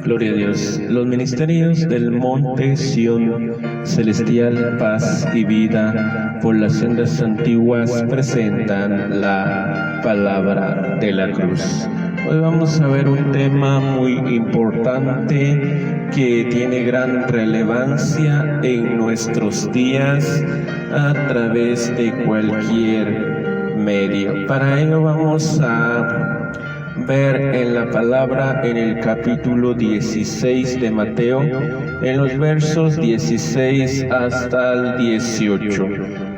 Gloria a Dios. Los ministerios del Monte Sión, Celestial, Paz y Vida, por las sendas antiguas presentan la palabra de la cruz. Hoy vamos a ver un tema muy importante que tiene gran relevancia en nuestros días a través de cualquier medio. Para ello vamos a ver en la palabra en el capítulo 16 de Mateo, en los versos 16 hasta el 18.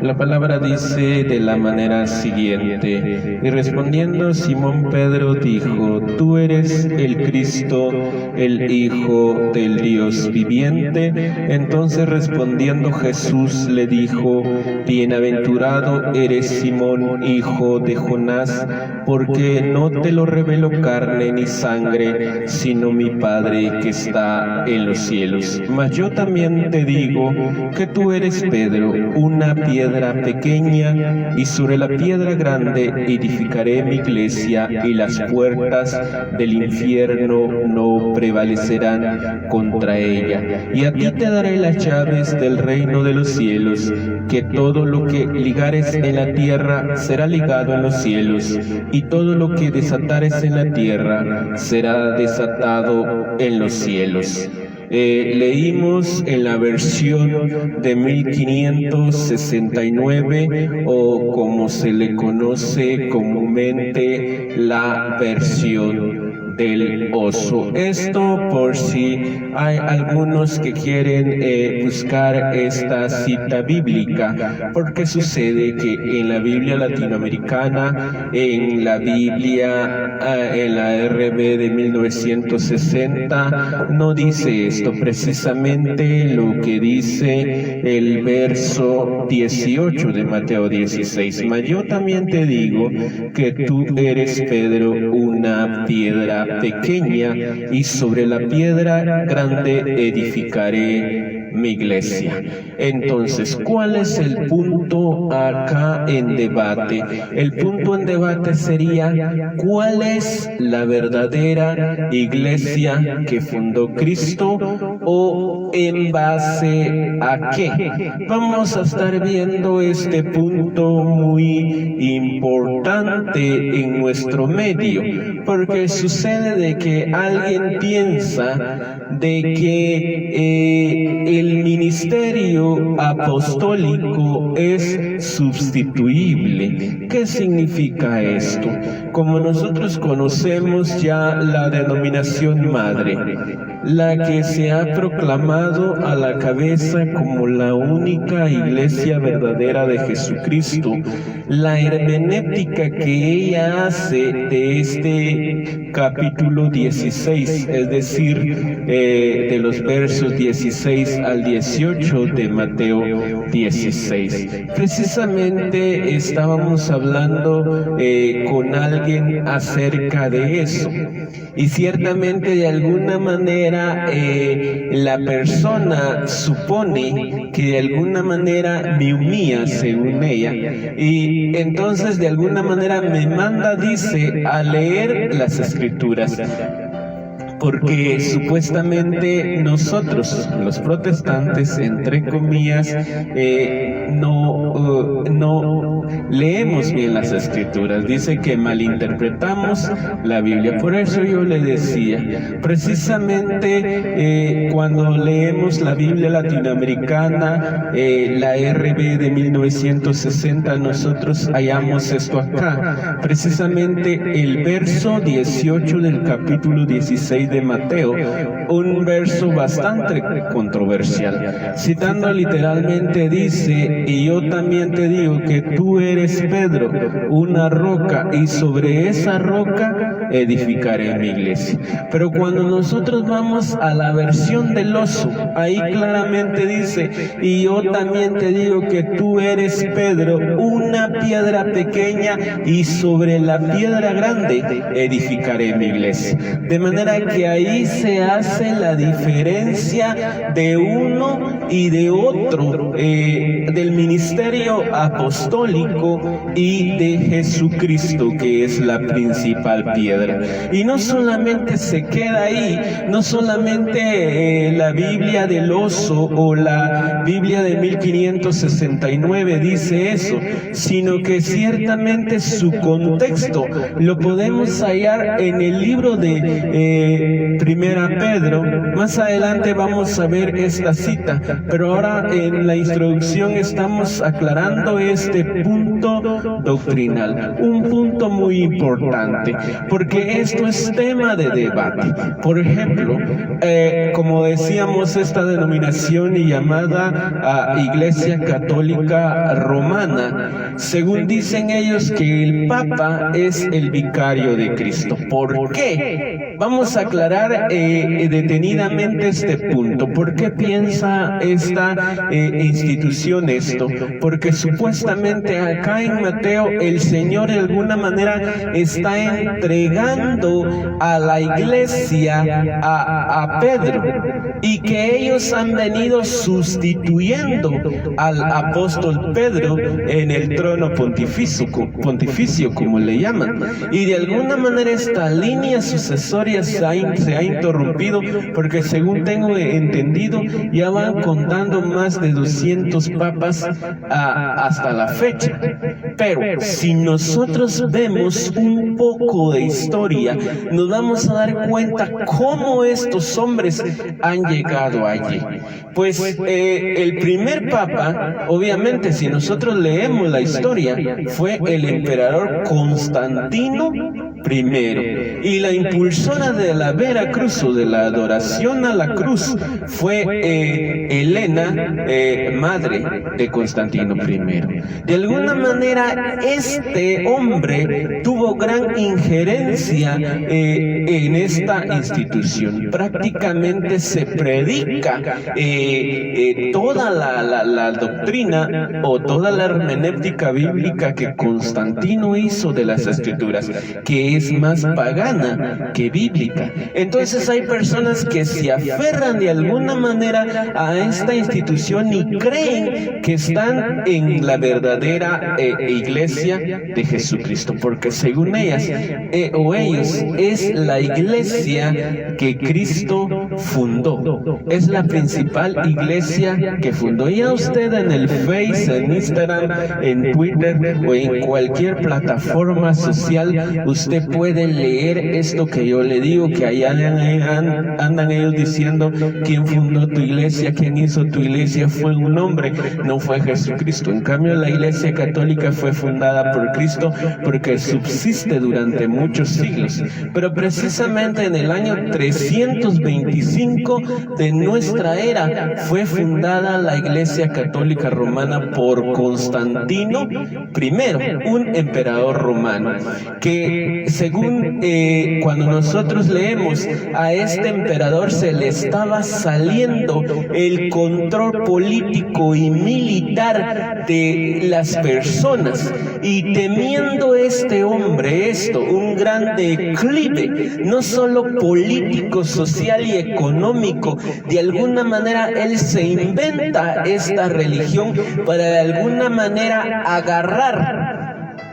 La palabra dice de la manera siguiente: y respondiendo Simón Pedro dijo: Tú eres el Cristo, el Hijo del Dios viviente. Entonces respondiendo Jesús le dijo: Bienaventurado eres Simón, hijo de Jonás, porque no te lo reveló carne ni sangre, sino mi Padre que está en los cielos. Mas yo también te digo que tú eres Pedro, una piedra pequeña, y sobre la piedra grande edificaré mi iglesia, y las puertas del infierno no prevalecerán contra ella. Y a ti te daré las llaves del reino de los cielos, que todo lo que ligares en la tierra será ligado en los cielos, y todo lo que desatares en la tierra será desatado en los cielos. Leímos en la versión de 1569, o como se le conoce comúnmente, la versión del oso. Esto por si hay algunos que quieren buscar esta cita bíblica, porque sucede que en la Biblia latinoamericana, en la Biblia, en la RB de 1960, no dice esto precisamente. Lo que dice el verso 18 de Mateo 16: Mas yo también te digo que tú eres Pedro, una piedra pequeña, y sobre la piedra grande edificaré mi iglesia. Entonces, ¿cuál es el punto acá en debate? El punto en debate sería: ¿cuál es la verdadera iglesia que fundó Cristo, o en base a qué? Vamos a estar viendo este punto muy importante en nuestro medio, porque sucede de que alguien piensa de que el ministerio apostólico es sustituible. ¿Qué significa esto? Como nosotros conocemos ya la denominación madre, la que se ha proclamado a la cabeza como la única iglesia verdadera de Jesucristo, la hermenéutica que ella hace de este capítulo 16, es decir, de los versos 16 al 18 de Mateo 16. Precisamente estábamos hablando con alguien acerca de eso, y ciertamente de alguna manera la persona supone que de alguna manera me humilla, según ella, y entonces de alguna manera me manda, dice, a leer las Escrituras, porque supuestamente nosotros, los protestantes, entre comillas, no leemos bien las Escrituras. Dice que malinterpretamos la Biblia. Por eso yo le decía, precisamente cuando leemos la Biblia latinoamericana, la RB de 1960, nosotros hallamos esto acá, precisamente el verso 18 del capítulo 16 de Mateo, un verso bastante controversial. Citando literalmente dice: y yo también te digo que tú eres Pedro, una roca, y sobre esa roca edificaré mi iglesia. Pero cuando nosotros vamos a la versión del oso, ahí claramente dice: y yo también te digo que tú eres Pedro, una piedra pequeña, y sobre la piedra grande edificaré mi iglesia. De manera que ahí se hace hace la diferencia de uno y de otro, del ministerio apostólico y de Jesucristo, que es la principal piedra. Y no solamente se queda ahí, no solamente la Biblia del oso o la Biblia de 1569 dice eso, sino que ciertamente su contexto lo podemos hallar en el libro de Primera Pedro. Más adelante vamos a ver esta cita, pero ahora en la introducción estamos aclarando este punto doctrinal, un punto muy importante, porque esto es tema de debate. Por ejemplo, como decíamos, esta denominación llamada Iglesia Católica Romana, según dicen ellos que el Papa es el vicario de Cristo. ¿Por qué? Vamos a aclarar detenidamente este punto. ¿Por qué piensa esta institución esto? Porque supuestamente acá en Mateo el Señor de alguna manera está entregando a la iglesia a Pedro, y que ellos han venido sustituyendo al apóstol Pedro en el trono pontificio, como le llaman, y de alguna manera esta línea sucesoria se ha interrumpido, porque según tengo entendido ya van contando más de 200 papas hasta la fecha. Pero si nosotros vemos un poco de historia, nos vamos a dar cuenta cómo estos hombres han llegado allí. Pues el primer papa, obviamente, si nosotros leemos la historia, fue el emperador Constantino I, y la impulsora de la Vera Cruz o de la adoración a la cruz fue Helena, madre de Constantino I. De alguna manera este hombre tuvo gran injerencia en esta institución. Prácticamente se predica toda la doctrina o toda la hermenéutica bíblica que Constantino hizo de las escrituras, que es más pagana que bíblica. Entonces hay personas que se aferran de alguna manera a esta institución y creen que están en la verdadera iglesia de Jesucristo, porque según ellas o ellos es la iglesia que Cristo fundó, es la principal iglesia que fundó. Ya usted en el Face, en Instagram, en Twitter o en cualquier plataforma social, usted puede leer esto que yo le digo, que allá andan ellos diciendo quién fundó tu iglesia, quién hizo tu iglesia. Fue un hombre, no fue Jesucristo. En cambio, la iglesia católica fue fundada por Cristo porque subsiste durante muchos siglos. Pero precisamente en el año 325 de nuestra era fue fundada la iglesia católica romana por Constantino I, un emperador romano, que según cuando nosotros leemos, a este emperador se le estaba saliendo el control político y militar de las personas, y temiendo este hombre un gran declive, no solo político, social y económico, de alguna manera él se inventa esta religión para de alguna manera agarrar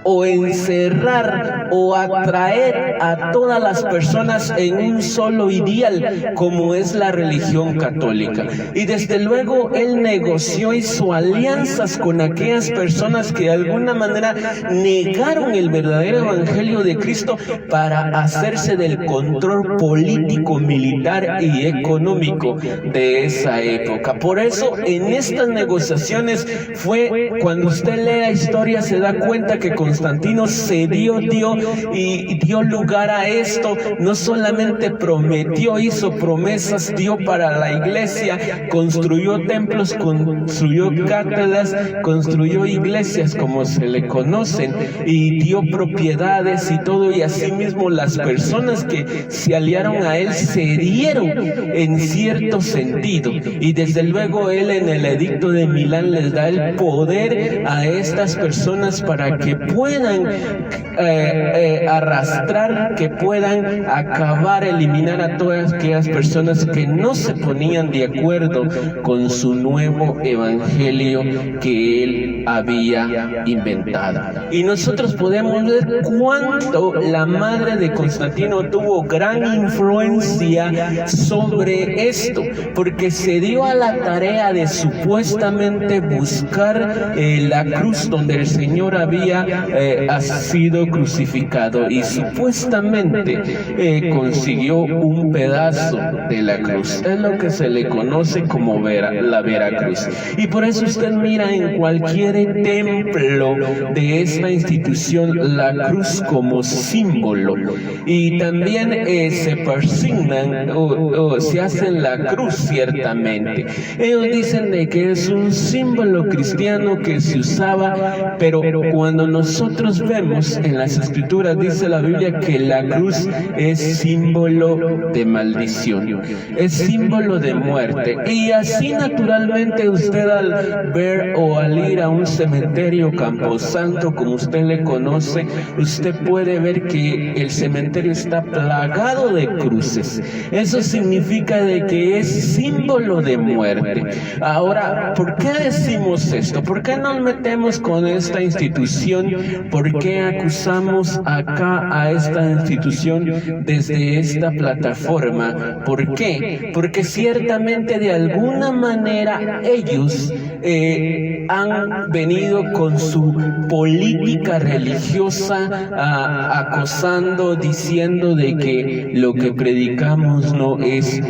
o encerrar o atraer a todas las personas en un solo ideal, como es la religión católica. Y desde luego él negoció, hizo alianzas con aquellas personas que de alguna manera negaron el verdadero evangelio de Cristo para hacerse del control político, militar y económico de esa época. Por eso en estas negociaciones fue cuando usted lee la historia, se da cuenta que Constantino se dio lugar a esto. No solamente prometió, hizo promesas, dio para la iglesia, construyó templos, construyó cátedras, construyó iglesias como se le conocen, y dio propiedades y todo, y asimismo las personas que se aliaron a él se dieron en cierto sentido, y desde luego él en el edicto de Milán les da el poder a estas personas para que puedan puedan arrastrar, que puedan acabar, eliminar a todas aquellas personas que no se ponían de acuerdo con su nuevo evangelio que él había inventado. Y nosotros podemos ver cuánto la madre de Constantino tuvo gran influencia sobre esto, porque se dio a la tarea de supuestamente buscar la cruz donde el Señor había sido crucificado, y supuestamente consiguió un pedazo de la cruz. Es lo que se le conoce como la Veracruz. Y por eso usted mira en cualquier templo de esta institución la cruz como símbolo, y también se persignan o se hacen la cruz ciertamente. Ellos dicen de que es un símbolo cristiano que se usaba, pero cuando nosotros vemos en las escrituras, dice la Biblia que la cruz es símbolo de maldición, es símbolo de muerte. Y así naturalmente usted al ver o al ir a un cementerio, camposanto, como usted le conoce, usted puede ver que el cementerio está plagado de cruces. Eso significa de que es símbolo de muerte. Ahora, ¿por qué decimos esto? ¿Por qué nos metemos con esta institución? ¿Por qué acusamos acá a esta institución desde esta plataforma? ¿Por qué? Porque ciertamente de alguna manera ellos han venido con su política religiosa acosando, diciendo de que lo que predicamos no es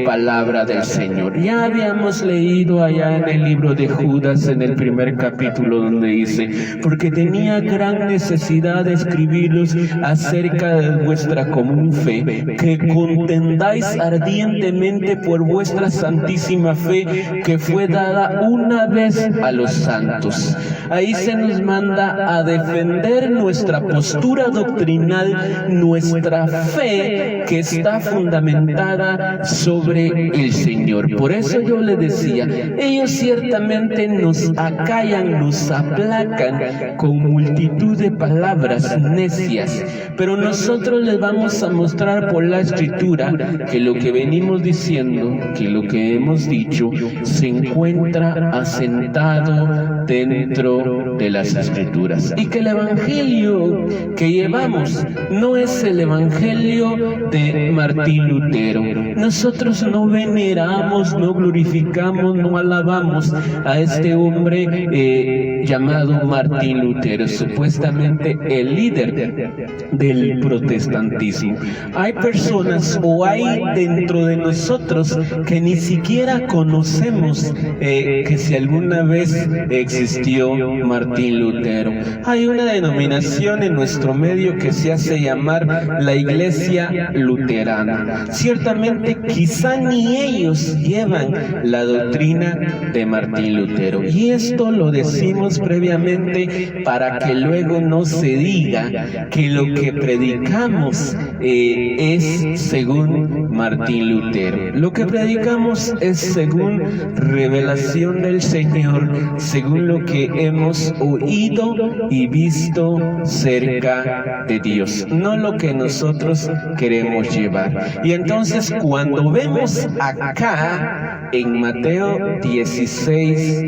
palabra del Señor. Ya habíamos leído allá en el libro de Judas, en el primer capítulo, donde dice: porque tenía gran necesidad de escribiros acerca de vuestra común fe, que contendáis ardientemente por vuestra santísima fe, que fue dada una vez a los santos. Ahí se nos manda a defender nuestra postura doctrinal, nuestra fe que está fundamentada sobre el Señor. Por eso yo le decía, ellos ciertamente nos acallan, nos aplacan con multitud de palabras necias, pero nosotros les vamos a mostrar por la Escritura que lo que venimos diciendo, que lo que hemos dicho, se encuentra asentado dentro de las Escrituras, y que el evangelio que llevamos no es el evangelio de Martín Lutero. Nosotros no veneramos, no glorificamos, no alabamos a este hombre llamado Martín Lutero, supuestamente el líder del protestantismo. Hay personas, o hay dentro de nosotros, que ni siquiera conocemos que si alguna vez existió Martín Lutero. Hay una denominación en nuestro medio que se hace llamar la Iglesia Luterana. Ciertamente quizá ni ellos llevan la doctrina de Martín Lutero, y esto lo decimos previamente para que luego no se diga que lo que predicamos es según Martín Lutero. Lo que predicamos es según revelación del Señor, según lo que hemos oído y visto cerca de Dios, no lo que nosotros queremos llevar. Y entonces cuando vemos acá en Mateo 16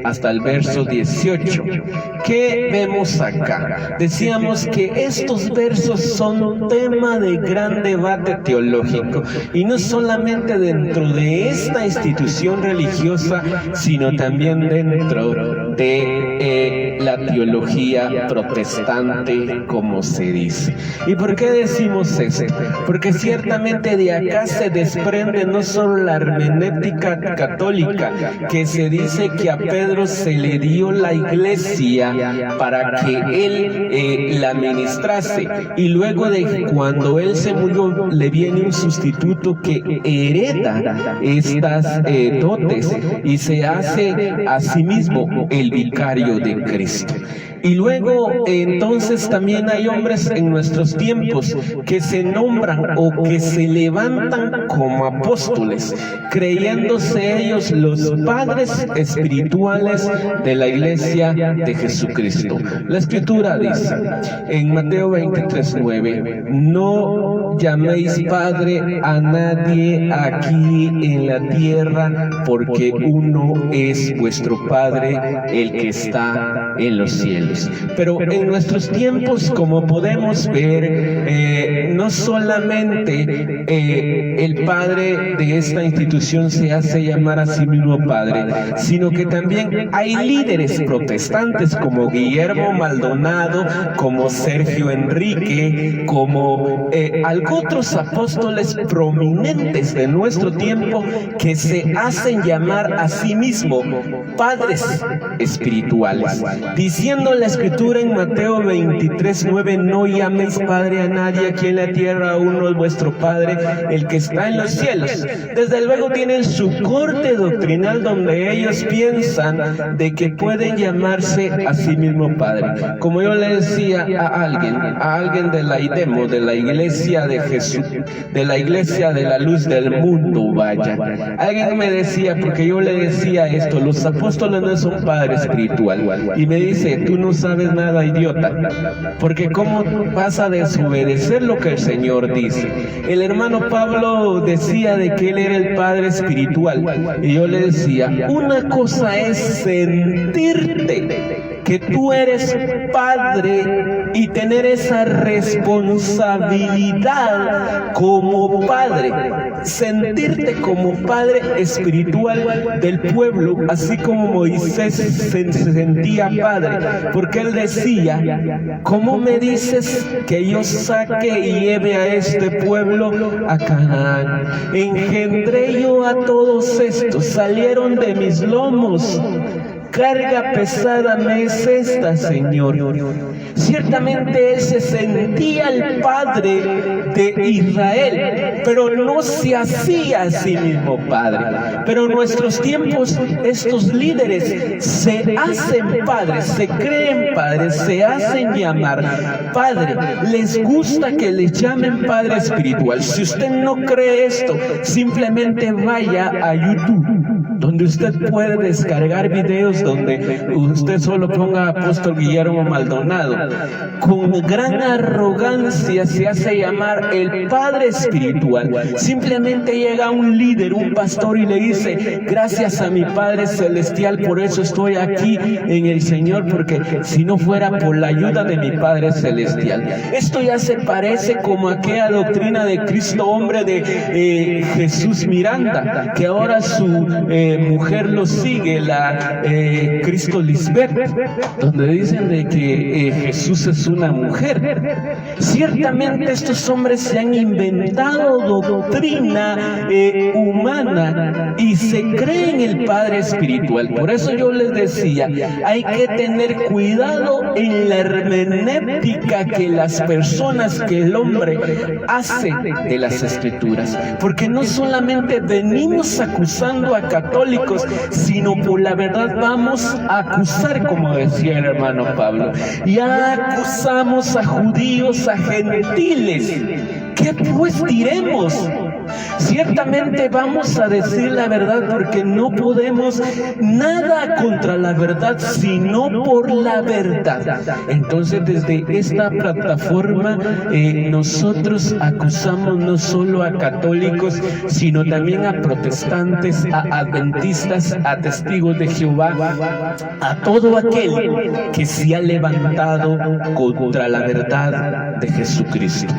hasta el verso 18, ¿qué vemos acá? Decíamos que estos versos son tema de gran debate teológico, y no solamente dentro de esta institución religiosa, sino también dentro de la teología protestante, como se dice. ¿Y por qué decimos esto? Porque ciertamente de acá se desprende no solo la hermenéutica católica, que se dice que a Pedro se le dio la iglesia para que él la administrase, y luego de cuando él se murió le viene un sustituto que hereda estas dotes y se hace a sí mismo el vicario de Cristo. Y luego, entonces también hay hombres en nuestros tiempos que se nombran o que se levantan como apóstoles, creyéndose ellos los padres espirituales de la iglesia de Jesucristo. La Escritura dice en Mateo 23:9: no llaméis Padre a nadie aquí en la tierra, porque uno es vuestro Padre, el que está en los cielos. Pero en nuestros tiempos, como podemos ver, no solamente el padre de esta institución se hace llamar a sí mismo padre, sino que también hay líderes protestantes como Guillermo Maldonado, como Sergio Enrique, como otros apóstoles prominentes de nuestro tiempo que se hacen llamar a sí mismos padres espirituales, diciendo la Escritura en Mateo 23:9: no llaméis Padre a nadie aquí en la tierra, uno es vuestro Padre, el que está en los cielos. Desde luego tienen su corte doctrinal donde ellos piensan de que pueden llamarse a sí mismo Padre. Como yo le decía a alguien de la IDEMO, de la Iglesia de Jesús, de la Iglesia de la Luz del Mundo, vaya. Alguien me decía, porque yo le decía esto: los apóstoles no son padre espiritual. Y me dice: tú no sabes nada, idiota, porque ¿cómo vas a desobedecer lo que el Señor dice? El hermano Pablo decía de que él era el padre espiritual, y yo le decía: una cosa es sentirte que tú eres padre y tener esa responsabilidad como padre, sentirte como padre espiritual del pueblo, así como Moisés se sentía padre, porque él decía: ¿cómo me dices que yo saque y lleve a este pueblo a Canaán? Engendré yo a todos estos, salieron de mis lomos. Carga pesada me es esta, Señor. Ciertamente él se sentía el padre de Israel, pero no se hacía a sí mismo padre. Pero en nuestros tiempos estos líderes se hacen padres, se creen padres, se hacen llamar padre. Les gusta que les llamen padre espiritual. Si usted no cree esto, simplemente vaya a YouTube, donde usted puede descargar videos donde usted solo ponga apóstol Guillermo Maldonado. Con gran arrogancia se hace llamar el padre espiritual. Simplemente llega un líder, un pastor, y le dice: gracias a mi Padre Celestial, por eso estoy aquí en el Señor, porque si no fuera por la ayuda de mi Padre Celestial. Esto ya se parece como aquella doctrina de Cristo hombre de Jesús Miranda, que ahora su mujer lo sigue, la Cristo Lisbeth, donde dicen de que Jesús es una mujer. Ciertamente estos hombres se han inventado doctrina humana y se creen el Padre espiritual. Por eso yo les decía, hay que tener cuidado en la hermenéutica que las personas, que el hombre hace de las Escrituras, porque no solamente venimos acusando a católicos, sino por la verdad vamos a acusar, como decía el hermano Pablo. Ya acusamos a judíos, a gentiles. ¿Qué pues diremos? Ciertamente vamos a decir la verdad, porque no podemos nada contra la verdad, sino por la verdad. Entonces, desde esta plataforma nosotros acusamos no solo a católicos, sino también a protestantes, a adventistas, a testigos de Jehová, a todo aquel que se ha levantado contra la verdad de Jesucristo.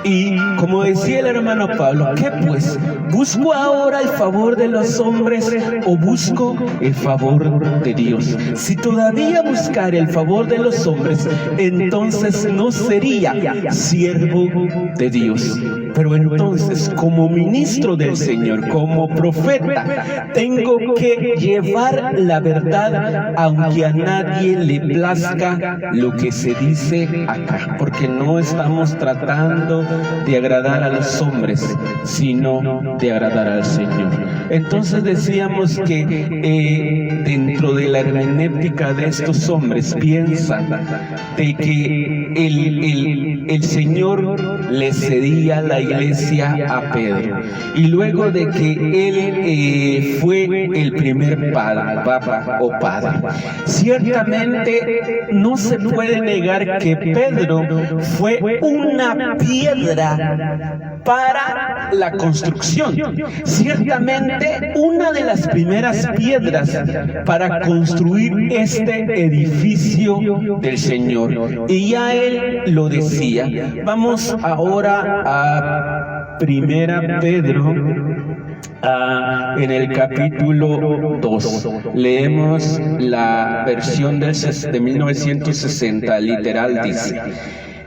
Y como decía el hermano Pablo, ¿qué pues? ¿Busco ahora el favor de los hombres o busco el favor de Dios? Si todavía buscara el favor de los hombres, entonces no sería siervo de Dios. Pero entonces, como ministro del Señor, como profeta, tengo que llevar la verdad, aunque a nadie le plazca lo que se dice acá, porque no estamos tratando de agradar a los hombres, sino de agradar al Señor. Entonces decíamos que dentro de la hermenéutica de estos hombres piensan de que el Señor le cedía la iglesia a Pedro, y luego de que él fue el primer papa o padre. Ciertamente no se puede negar que Pedro fue una piedra para la construcción. Ciertamente una de las primeras piedras para construir este edificio del Señor. Y ya él lo decía. Vamos ahora a Primera Pedro, en el capítulo 2. Leemos la versión de 1960, literal dice.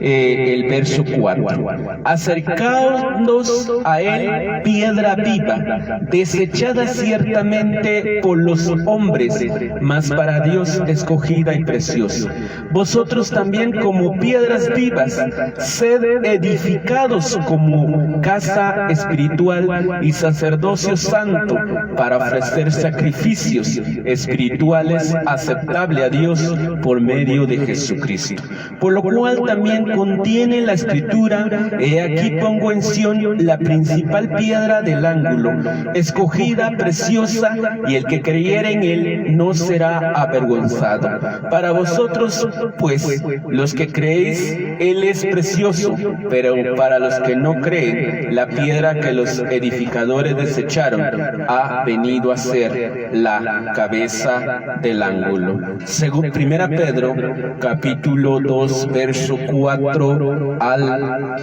El verso 4: acercaos a él, piedra viva, desechada ciertamente por los hombres, mas para Dios escogida y preciosa. Vosotros también, como piedras vivas, sed edificados como casa espiritual y sacerdocio santo, para ofrecer sacrificios espirituales aceptables a Dios por medio de Jesucristo. Por lo cual también contiene la escritura: he aquí pongo en Sión la principal piedra del ángulo, escogida, preciosa, y el que creyere en él no será avergonzado. Para vosotros, pues, los que creéis, él es precioso, pero para los que no creen, la piedra que los edificadores desecharon ha venido a ser la cabeza del ángulo. Según Primera Pedro, capítulo 2, verso 4 al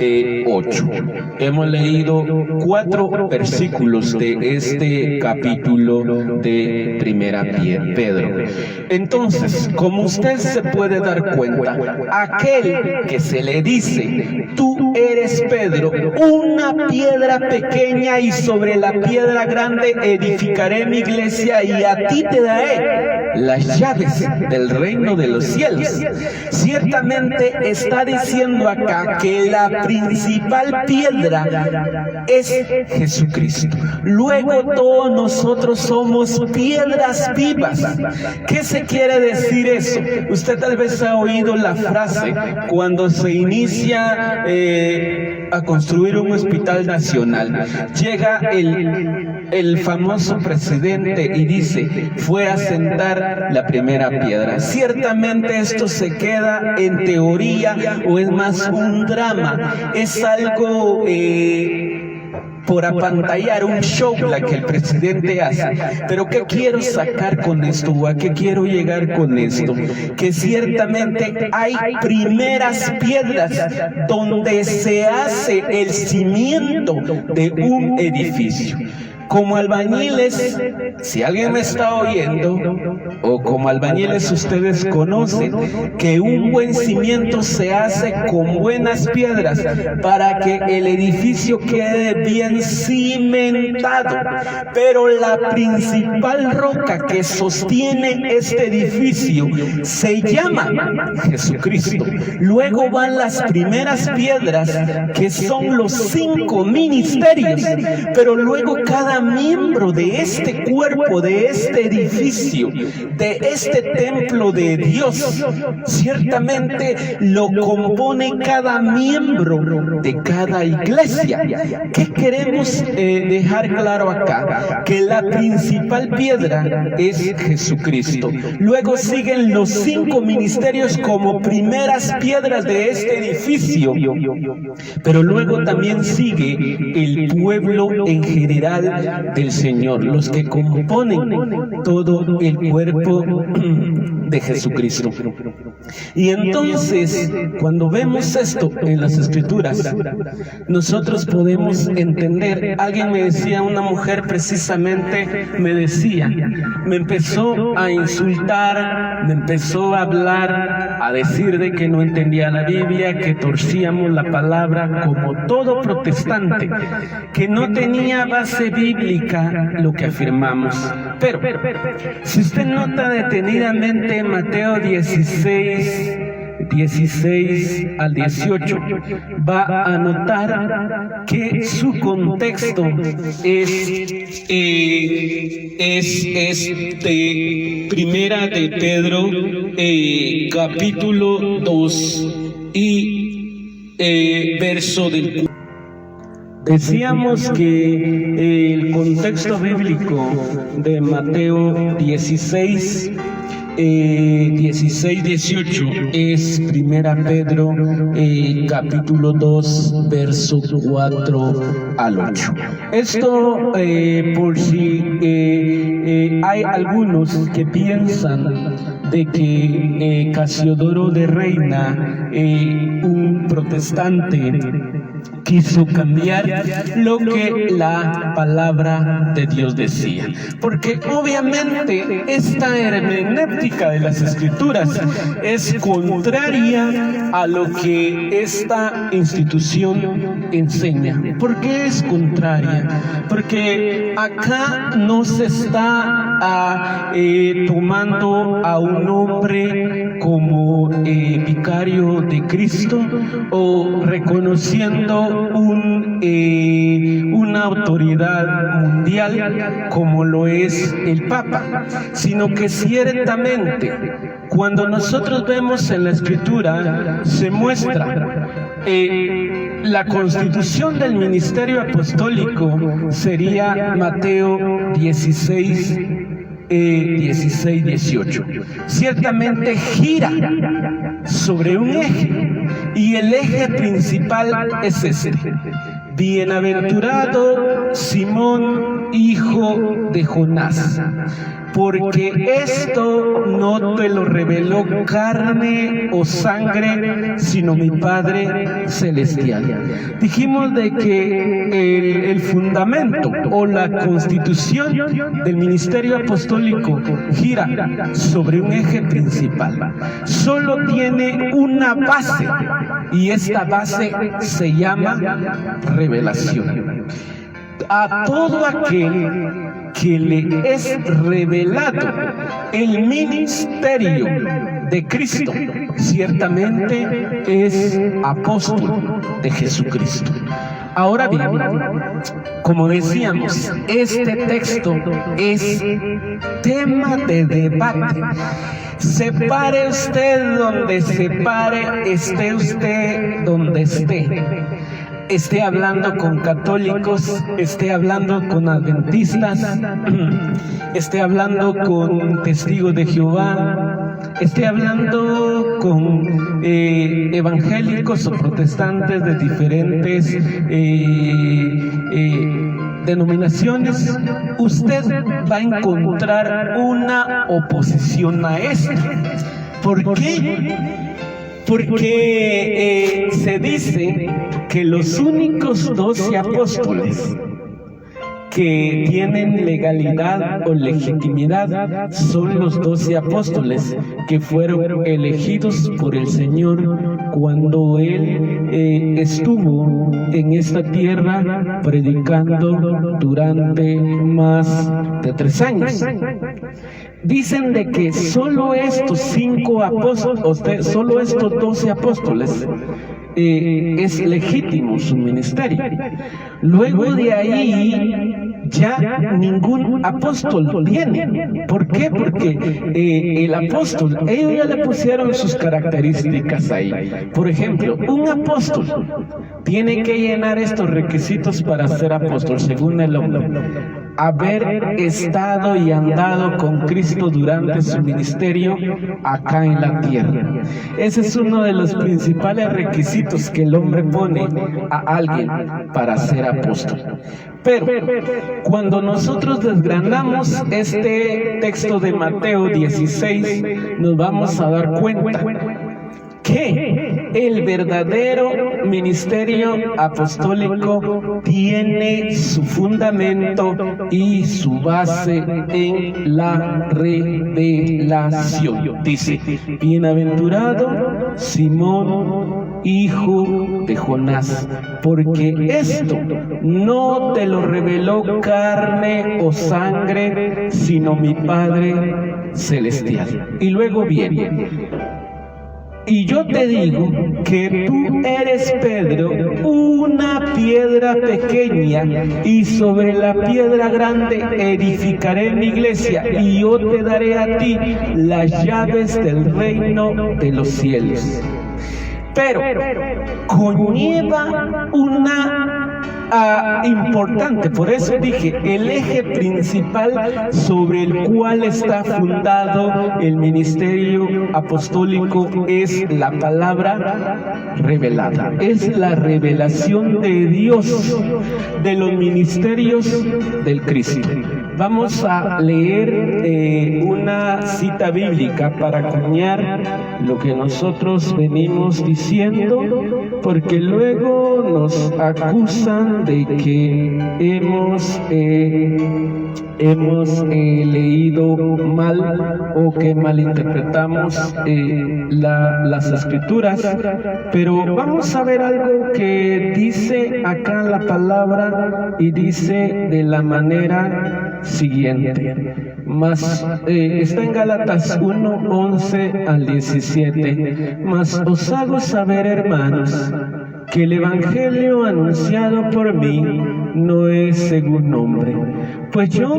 8. Hemos leído 4 versículos de este capítulo de Primera Pedro. Entonces, como usted se puede dar cuenta, aquel que se le dice: tú eres Pedro, una piedra pequeña, y sobre la piedra grande edificaré mi iglesia, y a ti te daré las llaves del reino de los cielos. Ciertamente está diciendo acá que la principal piedra es Jesucristo. Luego todos nosotros somos piedras vivas. ¿Qué se quiere decir eso? Usted tal vez ha oído la frase cuando se inicia a construir un hospital nacional. Llega el famoso presidente y dice: fue a sentar la primera piedra. Ciertamente esto se queda en teoría, o es más un drama, es algo por apantallar, un show la que el presidente hace. Pero ¿qué quiero sacar con esto? ¿O a qué quiero llegar con esto? Que ciertamente hay primeras piedras donde se hace el cimiento de un edificio. Como albañiles, si alguien me está oyendo, o como albañiles ustedes conocen que un buen cimiento se hace con buenas piedras para que el edificio quede bien cimentado. Pero la principal roca que sostiene este edificio se llama Jesucristo. Luego van las primeras piedras, que son los 5 ministerios, pero luego cada miembro de este cuerpo, de este edificio, de este templo de Dios, ciertamente lo compone cada miembro de cada iglesia. ¿Qué queremos dejar claro acá? Que la principal piedra es Jesucristo. Luego siguen los 5 ministerios como primeras piedras de este edificio, pero luego también sigue el pueblo en general del Señor, los que componen todo el cuerpo de Jesucristo. Y entonces, cuando vemos esto en las Escrituras, nosotros podemos entender. Alguien me decía, una mujer precisamente me decía, me empezó a insultar, me empezó a hablar, a decir de que no entendía la Biblia, que torcíamos la palabra como todo protestante, que no tenía base bíblica lo que afirmamos. Pero, si usted nota detenidamente Mateo 16 al 18, va a notar que su contexto es Primera de Pedro, capítulo 2 y verso del... Decíamos que el contexto bíblico de Mateo 16, 18 es Primera Pedro, capítulo 2, verso 4 al 8. Esto por si hay algunos que piensan de que Casiodoro de Reina, un protestante, quiso cambiar lo que la palabra de Dios decía, porque obviamente esta hermenéutica de las Escrituras es contraria a lo que esta institución enseña. ¿Por qué es contraria? Porque acá no se está tomando a un hombre como vicario de Cristo o reconociendo una autoridad mundial como lo es el Papa, sino que ciertamente cuando nosotros vemos en la Escritura se muestra la constitución del ministerio apostólico sería Mateo 16, 18. Ciertamente gira sobre un eje, y el eje principal es este: bienaventurado Simón, hijo de Jonás, porque esto no te lo reveló carne o sangre, sino mi Padre celestial. Dijimos de que el fundamento o la constitución del ministerio apostólico gira sobre un eje principal. Solo tiene una base, y esta base se llama revelación. A todo aquel que le es revelado el ministerio de Cristo, ciertamente es apóstol de Jesucristo. Ahora bien, como decíamos, este texto es tema de debate. Separe usted donde se pare, esté usted donde esté. Esté hablando con católicos, esté hablando con adventistas, esté hablando con testigos de Jehová, esté hablando con evangélicos o protestantes de diferentes denominaciones, usted va a encontrar una oposición a esto. ¿Por qué? Porque se dice que los únicos 12 apóstoles que tienen legalidad o legitimidad son los 12 apóstoles que fueron elegidos por el Señor cuando Él estuvo en esta tierra predicando durante más de 3 años. Dicen de que solo estos 5 apóstoles, solo estos 12 apóstoles es legítimo su ministerio. Luego de ahí ya ningún apóstol viene. ¿Por qué? Porque el apóstol, ellos ya le pusieron sus características ahí. Por ejemplo, un apóstol tiene que llenar estos requisitos para ser apóstol según el hombre. haber estado y andado con Cristo durante su ministerio acá en la tierra. Ese es uno de los principales requisitos que el hombre pone a alguien para ser apóstol. Pero cuando nosotros desgranamos este texto de Mateo 16, nos vamos a dar cuenta que el verdadero ministerio apostólico tiene su fundamento y su base en la revelación. Dice: bienaventurado Simón, hijo de Jonás, porque esto no te lo reveló carne o sangre, sino mi Padre celestial. Y luego viene: y yo te digo que tú eres Pedro, una piedra pequeña, y sobre la piedra grande edificaré mi iglesia, y yo te daré a ti las llaves del reino de los cielos. Pero conlleva una importante, por eso dije, el eje principal sobre el cual está fundado el ministerio apostólico es la palabra revelada. Es la revelación de Dios de los ministerios del Cristo. Vamos a leer una cita bíblica para acuñar lo que nosotros venimos diciendo, porque luego nos acusan de que hemos leído mal o que malinterpretamos las escrituras. Pero vamos a ver algo que dice acá la palabra, y dice de la manera siguiente. Está en Gálatas 1, 11 al 17. Mas os hago saber, hermanos, que el evangelio anunciado por mí no es según hombre, pues yo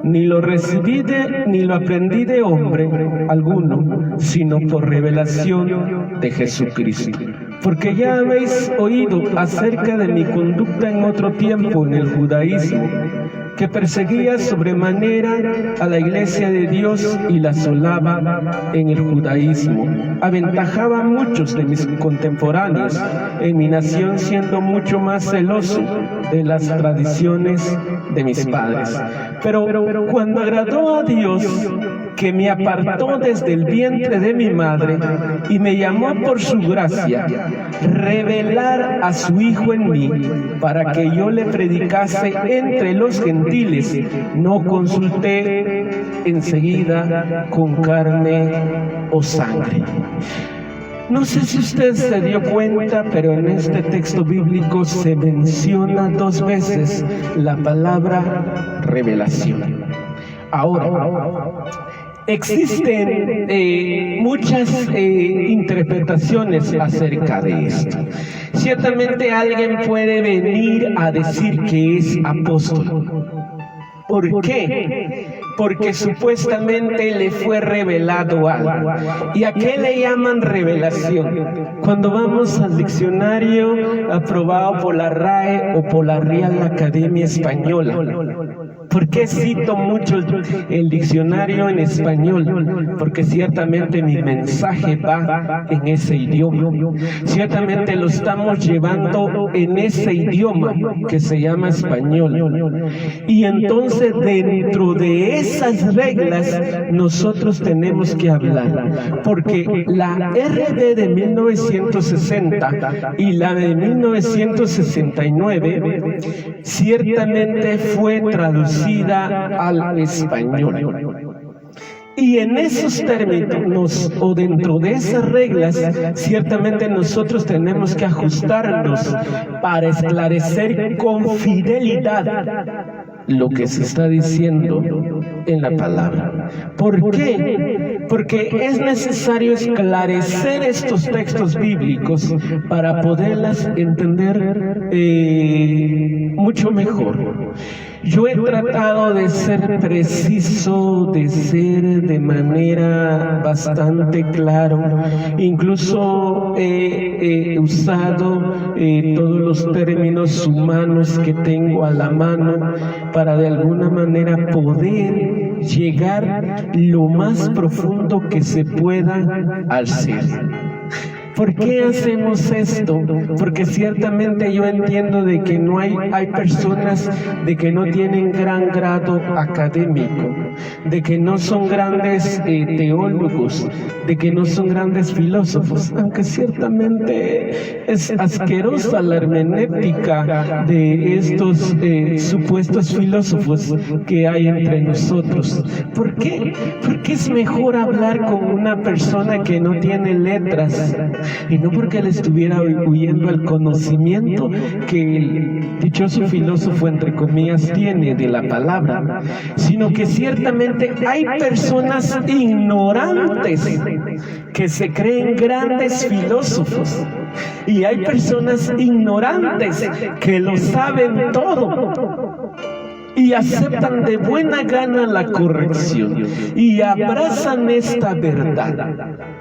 ni lo recibí ni lo aprendí de hombre alguno, sino por revelación de Jesucristo. Porque ya habéis oído acerca de mi conducta en otro tiempo en el judaísmo, que perseguía sobremanera a la iglesia de Dios y la asolaba en el judaísmo. Aventajaba a muchos de mis contemporáneos en mi nación, siendo mucho más celoso de las tradiciones de mis padres. Pero cuando agradó a Dios, que me apartó desde el vientre de mi madre y me llamó por su gracia, revelar a su Hijo en mí, para que yo le predicase entre los gentiles, no consulté enseguida con carne o sangre. No sé si usted se dio cuenta, pero en este texto bíblico se menciona 2 veces la palabra revelación. Ahora, existen muchas interpretaciones acerca de esto. Ciertamente alguien puede venir a decir que es apóstol. ¿Por qué? Porque supuestamente le fue revelado algo. ¿Y a qué le llaman revelación? Cuando vamos al diccionario aprobado por la RAE o por la Real Academia Española. ¿Por qué cito mucho el diccionario en español? Porque ciertamente mi mensaje va en ese idioma. Ciertamente lo estamos llevando en ese idioma que se llama español. Y entonces dentro de esas reglas nosotros tenemos que hablar. Porque la RD de 1960 y la de 1969 ciertamente fue traducida al español. Y en esos términos o dentro de esas reglas, ciertamente nosotros tenemos que ajustarnos para esclarecer con fidelidad lo que se está diciendo en la palabra. ¿Por qué? Porque es necesario esclarecer estos textos bíblicos para poderlas entender mucho mejor. Yo he tratado de ser preciso, de ser de manera bastante claro, incluso he usado todos los términos humanos que tengo a la mano para de alguna manera poder llegar lo más profundo que se pueda al ser. ¿Por qué hacemos esto? Porque ciertamente yo entiendo de que no hay personas de que no tienen gran grado académico, de que no son grandes teólogos, de que no son grandes filósofos, aunque ciertamente es asquerosa la hermenéutica de estos supuestos filósofos que hay entre nosotros. ¿Por qué? Porque es mejor hablar con una persona que no tiene letras, y no porque le estuviera huyendo al conocimiento que el dichoso filósofo, entre comillas, tiene de la palabra, sino que ciertamente hay personas ignorantes que se creen grandes filósofos, y hay personas ignorantes que lo saben todo y aceptan de buena gana la corrección y abrazan esta verdad.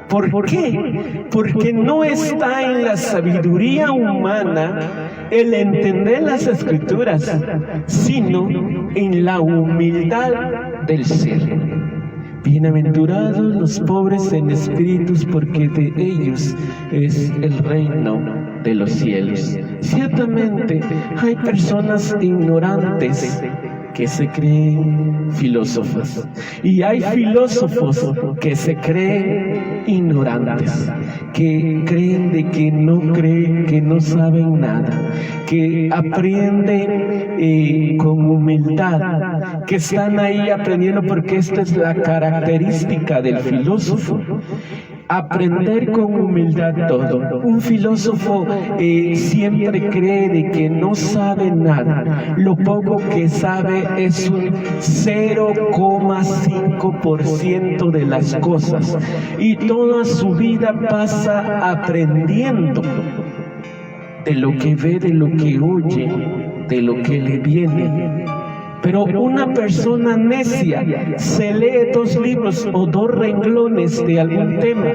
¿Por qué? Porque no está en la sabiduría humana el entender las Escrituras, sino en la humildad del ser. Bienaventurados los pobres en espíritus, porque de ellos es el reino de los cielos. Ciertamente hay personas ignorantes que se creen filósofos, y hay filósofos que se creen ignorantes, que creen de que no saben nada, que aprenden con humildad, que están ahí aprendiendo, porque esta es la característica del filósofo. Aprender con humildad todo. Un filósofo siempre cree de que no sabe nada. Lo poco que sabe es un 0,5% de las cosas, y toda su vida pasa aprendiendo de lo que ve, de lo que oye, de lo que le viene. Pero una persona necia se lee 2 libros o 2 renglones de algún tema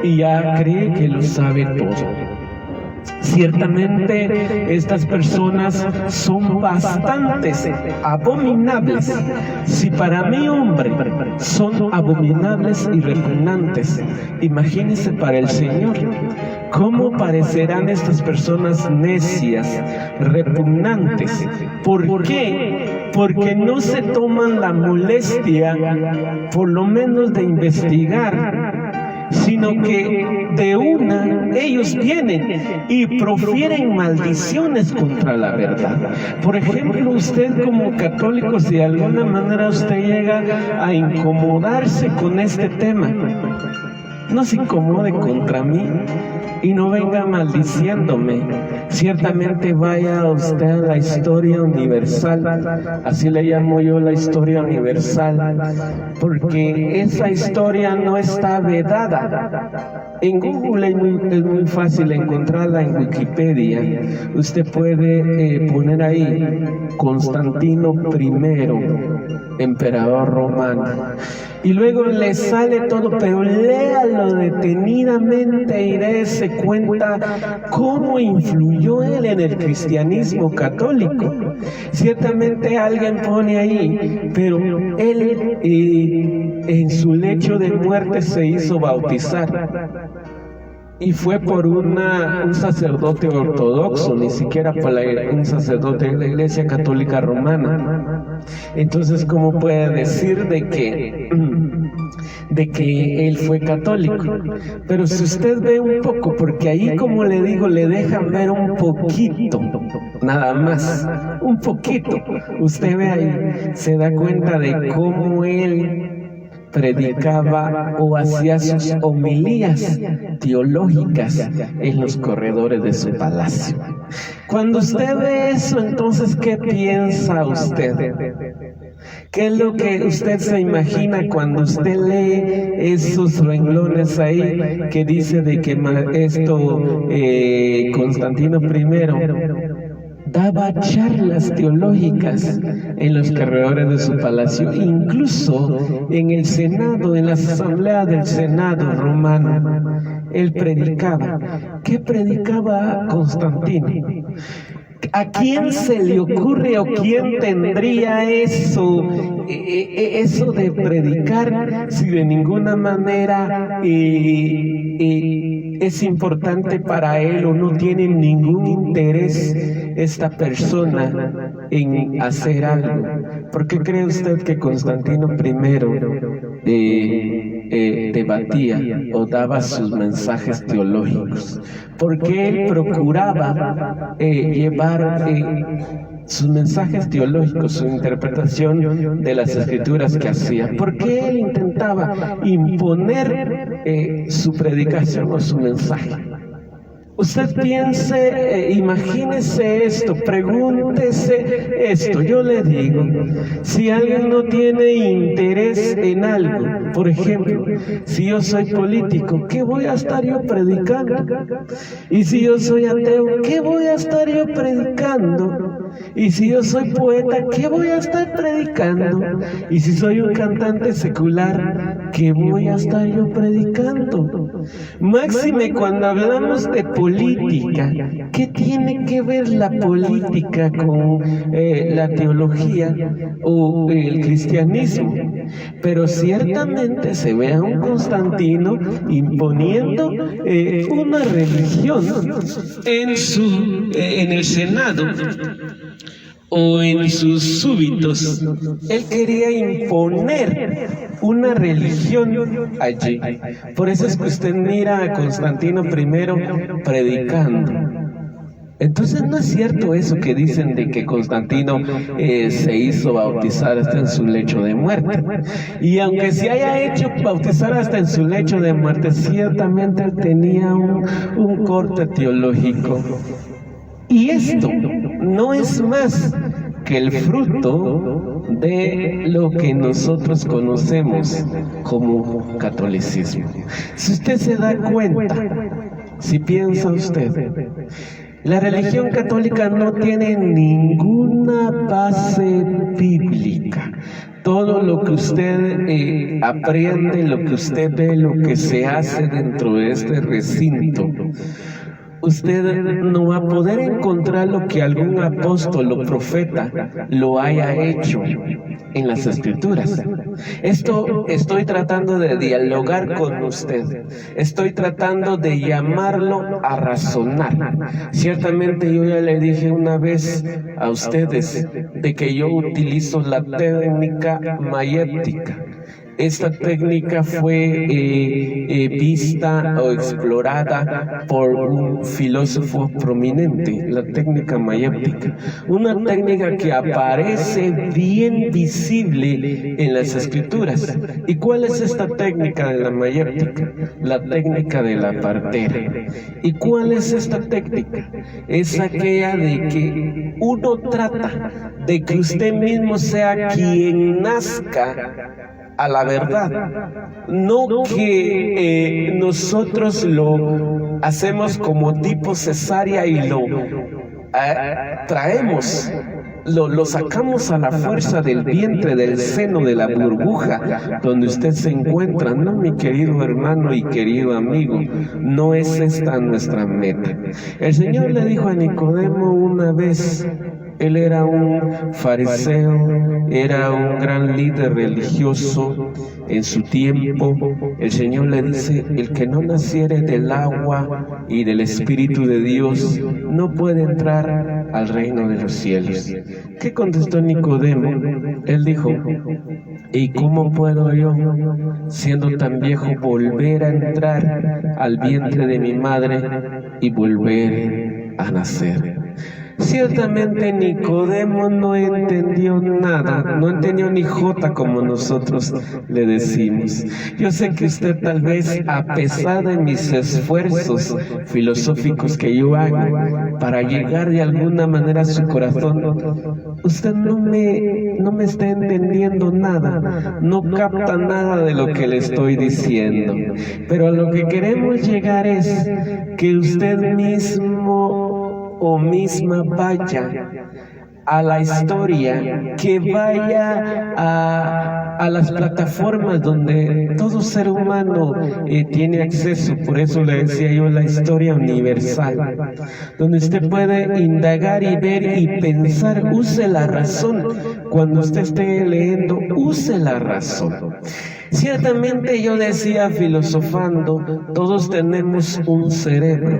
y ya cree que lo sabe todo. Ciertamente estas personas son bastantes abominables. Si para mí, hombre, son abominables y repugnantes, imagínense para el Señor. ¿Cómo parecerán estas personas necias, repugnantes? ¿Por qué? Porque no se toman la molestia, por lo menos, de investigar, sino que de una ellos vienen y profieren maldiciones contra la verdad. Por ejemplo, usted como católico, si de alguna manera usted llega a incomodarse con este tema, no se incomode contra mí y no venga maldiciéndome. Ciertamente vaya usted a la historia universal, así le llamo yo, la historia universal, porque esa historia no está vedada. En Google es muy fácil encontrarla, en Wikipedia. Usted puede poner ahí Constantino I, emperador romano, y luego le sale todo, pero léalo detenidamente y dése cuenta cómo influyó él en el cristianismo católico. Ciertamente alguien pone ahí, pero él en su lecho de muerte se hizo bautizar, y fue por un sacerdote ortodoxo, ni siquiera por un sacerdote de la Iglesia Católica Romana. Entonces, ¿cómo puede decir de que él fue católico? Pero si usted ve un poco, porque ahí, como le digo, le dejan ver un poquito, nada más, un poquito, usted ve ahí, se da cuenta de cómo él predicaba o hacía sus homilías teológicas en los corredores de su palacio. Cuando usted ve eso, entonces, ¿qué piensa usted? ¿Qué es lo que usted se imagina cuando usted lee esos renglones ahí que dice de que Constantino I daba charlas teológicas en los corredores de su palacio, incluso en el Senado, en las asambleas del Senado romano. Él predicaba. ¿Qué predicaba Constantino? ¿A quién se le ocurre o quién tendría eso de predicar si de ninguna manera es importante para él o no tiene ningún interés esta persona en hacer algo? ¿Por qué cree usted que Constantino I debatía o daba sus mensajes teológicos? Porque él procuraba llevar sus mensajes teológicos, su interpretación de las escrituras que hacía. Porque él intentaba imponer su predicación o su mensaje. Usted piense, imagínese esto, pregúntese esto. Yo le digo, si alguien no tiene interés en algo, por ejemplo, si yo soy político, ¿qué voy a estar yo predicando? Y si yo soy ateo, ¿qué voy a estar yo predicando? Y si yo soy poeta, ¿qué voy a estar predicando? Y si soy un cantante secular, ¿qué voy a estar yo predicando? Máxime cuando hablamos de política, ¿qué tiene que ver la política con la teología o el cristianismo? Pero ciertamente se ve a un Constantino imponiendo una religión en el Senado o en sus súbitos. Él quería imponer una religión allí. Por eso es que usted mira a Constantino I predicando. Entonces no es cierto eso que dicen de que Constantino se hizo bautizar hasta en su lecho de muerte. Y aunque se haya hecho bautizar hasta en su lecho de muerte, ciertamente él tenía un corte teológico. Y esto no es más que el fruto de lo que nosotros conocemos como catolicismo. Si usted se da cuenta, si piensa usted, la religión católica no tiene ninguna base bíblica. Todo lo que usted aprende, lo que usted ve, lo que se hace dentro de este recinto, usted no va a poder encontrar lo que algún apóstol o profeta lo haya hecho en las escrituras. Esto estoy tratando de dialogar con usted. Estoy tratando de llamarlo a razonar. Ciertamente yo ya le dije una vez a ustedes de que yo utilizo la técnica mayéptica. Esta técnica fue vista o explorada por un filósofo prominente, la técnica mayéptica. Una técnica que aparece bien visible en las escrituras. ¿Y cuál es esta técnica de la mayéptica? La técnica de la partera. ¿Y cuál es esta técnica? Es aquella de que uno trata de que usted mismo sea quien nazca a la verdad, no que nosotros lo hacemos como tipo cesárea y lo traemos, lo sacamos a la fuerza del vientre, del seno, de la burbuja donde usted se encuentra. No, mi querido hermano y querido amigo, no es esta nuestra meta. El Señor le dijo a Nicodemo una vez, él era un fariseo, era un gran líder religioso en su tiempo. El Señor le dice, el que no naciere del agua y del Espíritu de Dios no puede entrar al reino de los cielos. ¿Qué contestó Nicodemo? Él dijo, ¿y cómo puedo yo, siendo tan viejo, volver a entrar al vientre de mi madre y volver a nacer? Ciertamente Nicodemo no entendió nada, no entendió ni jota como nosotros le decimos. Yo sé que usted tal vez, a pesar de mis esfuerzos filosóficos que yo hago para llegar de alguna manera a su corazón, usted no me está entendiendo nada, no capta nada de lo que le estoy diciendo. Pero a lo que queremos llegar es que usted mismo o misma vaya a la historia, que vaya a las plataformas donde todo ser humano tiene acceso. Por eso le decía yo la historia universal, donde usted puede indagar y ver y pensar. Use la razón. Cuando usted esté leyendo, use la razón. Ciertamente yo decía, filosofando, todos tenemos un cerebro.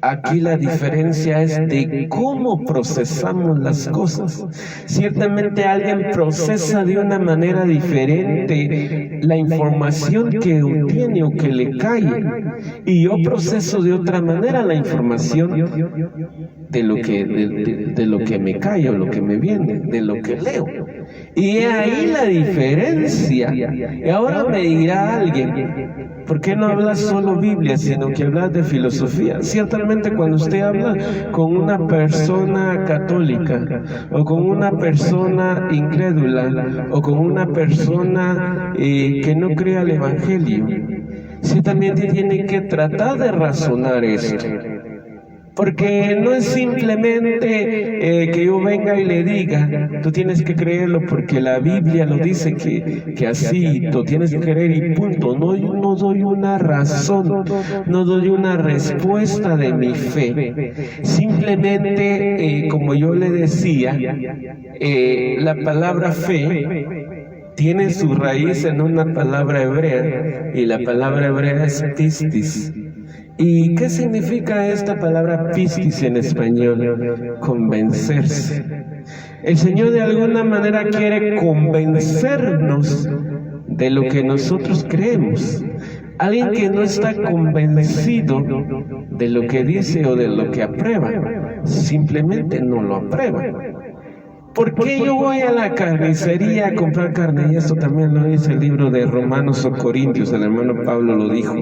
Aquí la diferencia es de cómo procesamos las cosas. Ciertamente alguien procesa de una manera diferente la información que obtiene o que le cae, y yo proceso de otra manera la información de lo que me cae o lo que me viene, de lo que leo. Y ahí la diferencia. Y ahora me dirá alguien, ¿por qué no hablas solo Biblia, sino que hablas de filosofía? Ciertamente cuando usted habla con una persona católica, o con una persona incrédula, o con una persona que no crea el Evangelio, ciertamente tiene que tratar de razonar esto. Porque no es simplemente que yo venga y le diga, tú tienes que creerlo porque la Biblia lo dice que así, tú tienes que creer y punto. No doy una razón, no doy una respuesta de mi fe. Simplemente, como yo le decía, la palabra fe tiene su raíz en una palabra hebrea, y la palabra hebrea es pistis. ¿Y qué significa esta palabra pistis en español? Convencerse. El Señor de alguna manera quiere convencernos de lo que nosotros creemos. Alguien que no está convencido de lo que dice o de lo que aprueba, simplemente no lo aprueba. ¿Por qué yo voy a la carnicería a comprar carne? Y esto también lo dice el libro de Romanos o Corintios, el hermano Pablo lo dijo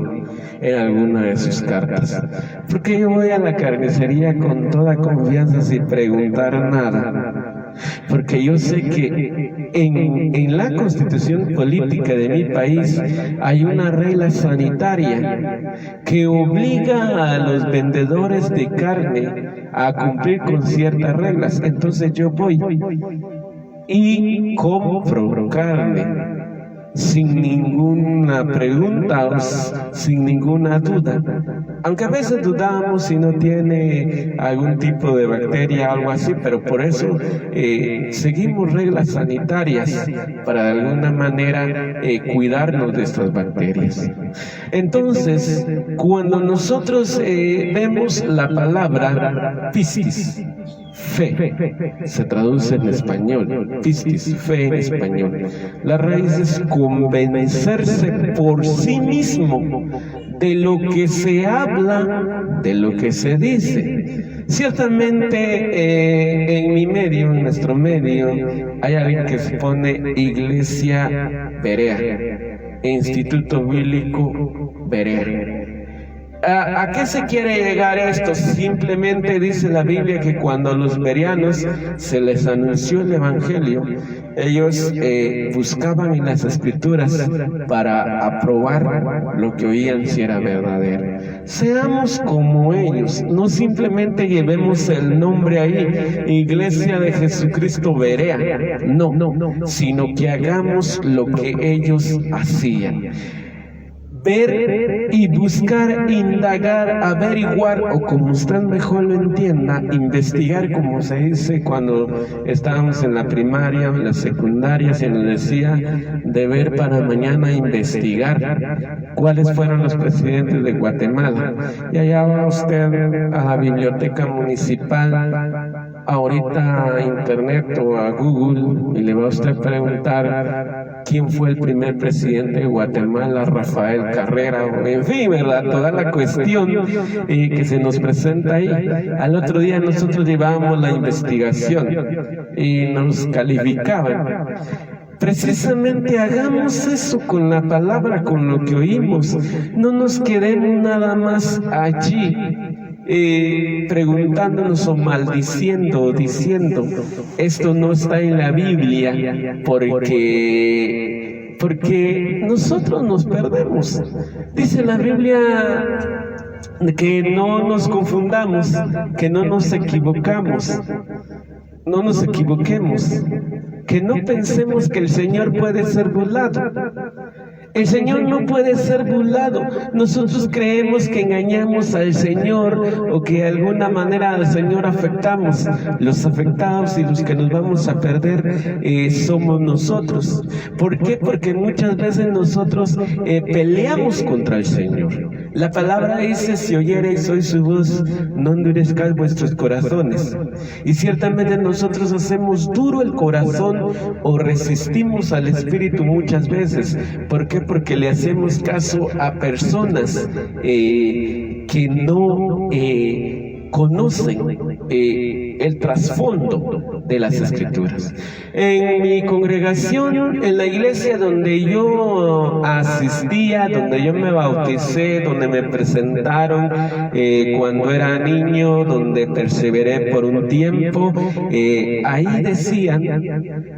en alguna de sus cartas. ¿Por qué yo voy a la carnicería con toda confianza sin preguntar nada? Porque yo sé que en la constitución política de mi país hay una regla sanitaria que obliga a los vendedores de carne a cumplir con ciertas reglas. Entonces yo voy y compro carne sin ninguna pregunta, sin ninguna duda. Aunque a veces dudamos si no tiene algún tipo de bacteria o algo así, pero por eso seguimos reglas sanitarias para de alguna manera cuidarnos de estas bacterias. Entonces, cuando nosotros vemos la palabra pistis, fe, se traduce en español, pistis, fe en español. La raíz es convencerse por sí mismo de lo que se habla, de lo que se dice. Ciertamente en mi medio, en nuestro medio, hay alguien que se pone Iglesia Berea, Instituto Bíblico Berea. ¿A qué se quiere llegar esto? Simplemente dice la Biblia que cuando a los bereanos se les anunció el Evangelio, ellos buscaban en las Escrituras para aprobar lo que oían si era verdadero. Seamos como ellos, no simplemente llevemos el nombre ahí, Iglesia de Jesucristo Berea, no, sino que hagamos lo que ellos hacían. Ver y buscar, indagar, averiguar, o como usted mejor lo entienda, investigar, como se dice cuando estábamos en la primaria, en la secundaria, se nos decía de ver para mañana investigar cuáles fueron los presidentes de Guatemala. Y allá va usted a la biblioteca municipal, ahorita a internet o a Google, y le va a usted preguntar quién fue el primer presidente de Guatemala, Rafael Carrera, en fin, ¿verdad? Toda la cuestión que se nos presenta ahí. Al otro día nosotros llevábamos la investigación y nos calificaban. Precisamente hagamos eso con la palabra, con lo que oímos. No nos quedemos nada más allí preguntándonos o maldiciendo o diciendo esto no está en la Biblia porque nosotros nos perdemos. Dice la Biblia que no nos confundamos, que no nos equivocamos, no nos equivoquemos, que no pensemos que el Señor puede ser burlado. El Señor no puede ser burlado. Nosotros creemos que engañamos al Señor o que de alguna manera al Señor afectamos. Los afectados y los que nos vamos a perder somos nosotros. ¿Por qué? Porque muchas veces nosotros peleamos contra el Señor. La palabra dice: si oyereis hoy su voz, no endurezcáis vuestros corazones. Y ciertamente nosotros hacemos duro el corazón o resistimos al Espíritu muchas veces. ¿Por qué? Porque le hacemos caso a personas que no conocen el trasfondo de las Escrituras. En mi congregación, en la iglesia donde yo asistía, donde yo me bauticé, donde me presentaron cuando era niño, donde perseveré por un tiempo, ahí decían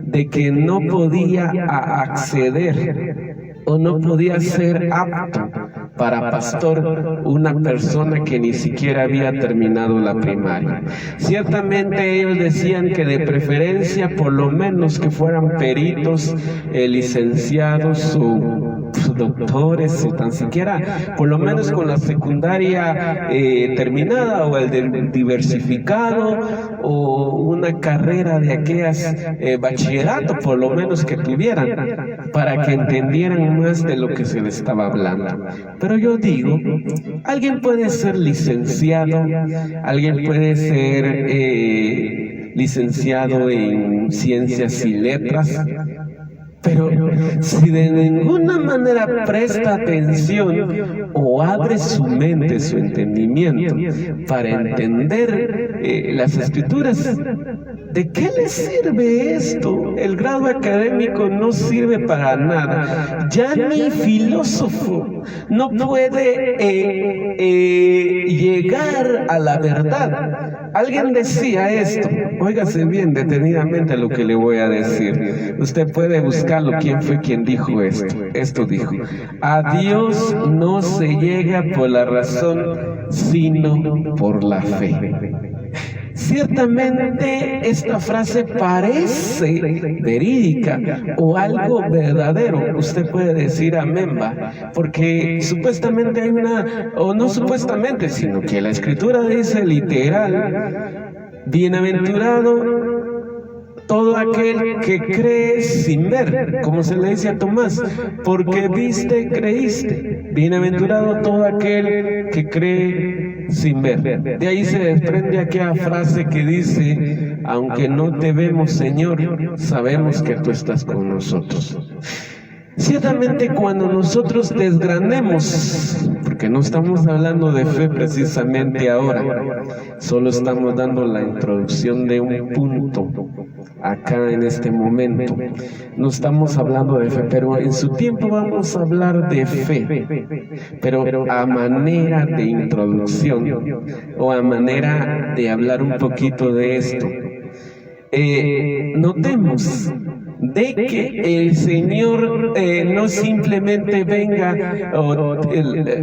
de que no podía acceder o no podía ser apto para pastor una persona que ni siquiera había terminado la primaria. Ciertamente ellos decían que de preferencia por lo menos que fueran peritos, licenciados o doctores, o tan siquiera por lo menos con la secundaria terminada, o el del diversificado, o una carrera de aquellas bachillerato por lo menos que tuvieran, para que entendieran más de lo que se les estaba hablando. Pero yo digo, alguien puede ser licenciado, alguien puede ser licenciado en ciencias y letras, pero si de ninguna manera presta atención o abre su mente, su entendimiento para entender las Escrituras, ¿de qué le sirve esto? El grado académico no sirve para nada. Ya mi filósofo no puede llegar a la verdad. Alguien decía esto, óigase bien detenidamente lo que le voy a decir. Usted puede buscarlo, quién fue quien dijo esto. Esto dijo: a Dios no se llega por la razón, sino por la fe. Ciertamente esta frase parece verídica o algo verdadero. Usted puede decir amén, va, porque supuestamente hay una, o no supuestamente, sino que la Escritura dice literal: bienaventurado todo aquel que cree sin ver, como se le dice a Tomás, porque viste, creíste. Bienaventurado todo aquel que cree sin ver. De ahí se desprende aquella frase que dice: aunque no te vemos, Señor, sabemos que tú estás con nosotros. Ciertamente cuando nosotros desgranemos, porque no estamos hablando de fe precisamente ahora, solo estamos dando la introducción de un punto acá en este momento. No estamos hablando de fe, pero en su tiempo vamos a hablar de fe, pero a manera de introducción o a manera de hablar un poquito de esto. Notemos de que el Señor no simplemente venga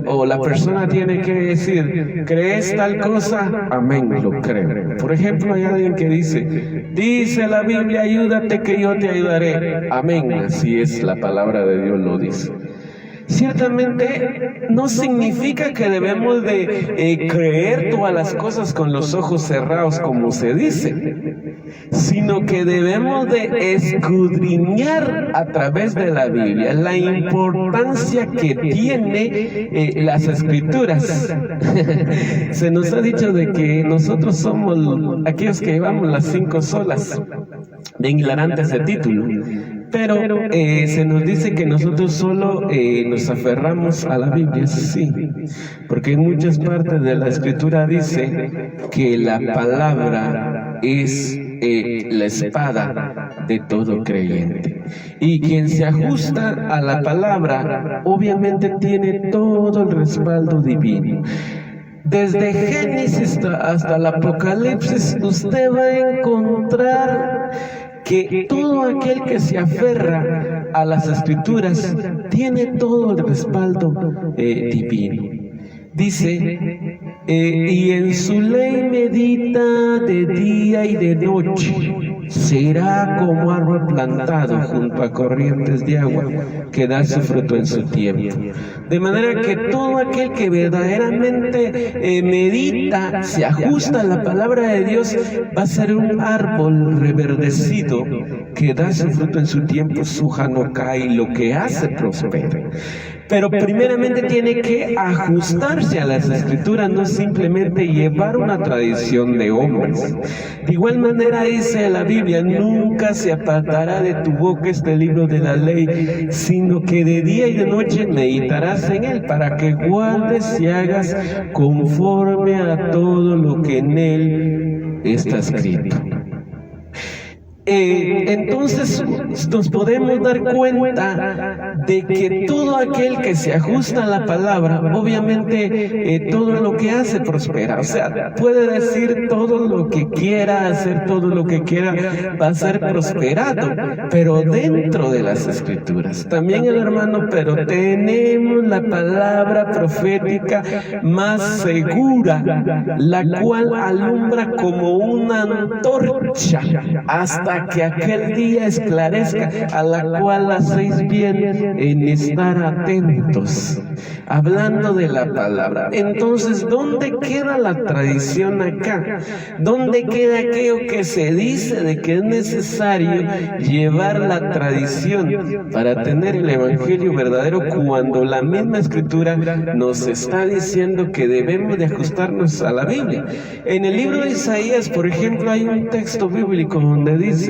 o la persona tiene que decir: ¿crees tal cosa? Amén, lo creo. Por ejemplo, hay alguien que dice la Biblia: ayúdate que yo te ayudaré. Amén, así es, la palabra de Dios lo dice. Ciertamente no significa que debemos de creer todas las cosas con los ojos cerrados, como se dice, sino que debemos de escudriñar a través de la Biblia la importancia que tiene las Escrituras. Se nos ha dicho de que nosotros somos aquellos que llevamos las 5 solas. De hilarante ese título, pero se nos dice que nosotros solo nos aferramos a la Biblia, sí, porque en muchas partes de la Escritura dice que la palabra es la espada de todo creyente, y quien se ajusta a la palabra obviamente tiene todo el respaldo divino. Desde Génesis hasta el Apocalipsis, usted va a encontrar que todo aquel que se aferra a las Escrituras tiene todo el respaldo divino. Dice, y en su ley medita de día y de noche. Será como árbol plantado junto a corrientes de agua, que da su fruto en su tiempo. De manera que todo aquel que verdaderamente medita, se ajusta a la palabra de Dios, va a ser un árbol reverdecido, que da su fruto en su tiempo, su hoja no cae y lo que hace prospera. Pero primeramente tiene que ajustarse a las Escrituras, no simplemente llevar una tradición de hombres. De igual manera dice la Biblia, nunca se apartará de tu boca este libro de la ley, sino que de día y de noche meditarás en él, para que guardes y hagas conforme a todo lo que en él está escrito. Entonces nos podemos dar cuenta de que todo aquel que se ajusta a la palabra, obviamente todo lo que hace prospera. O sea, puede decir todo lo que quiera, hacer todo lo que quiera, va a ser prosperado, pero dentro de las Escrituras. También el hermano, pero tenemos la palabra profética más segura, la cual alumbra como una antorcha hasta que aquel día esclarezca, a la cual hacéis bien en estar atentos. Hablando de la palabra. Entonces, ¿dónde queda la tradición acá? ¿Dónde queda aquello que se dice de que es necesario llevar la tradición para tener el evangelio verdadero, cuando la misma Escritura nos está diciendo que debemos de ajustarnos a la Biblia? En el libro de Isaías, por ejemplo, hay un texto bíblico donde dice: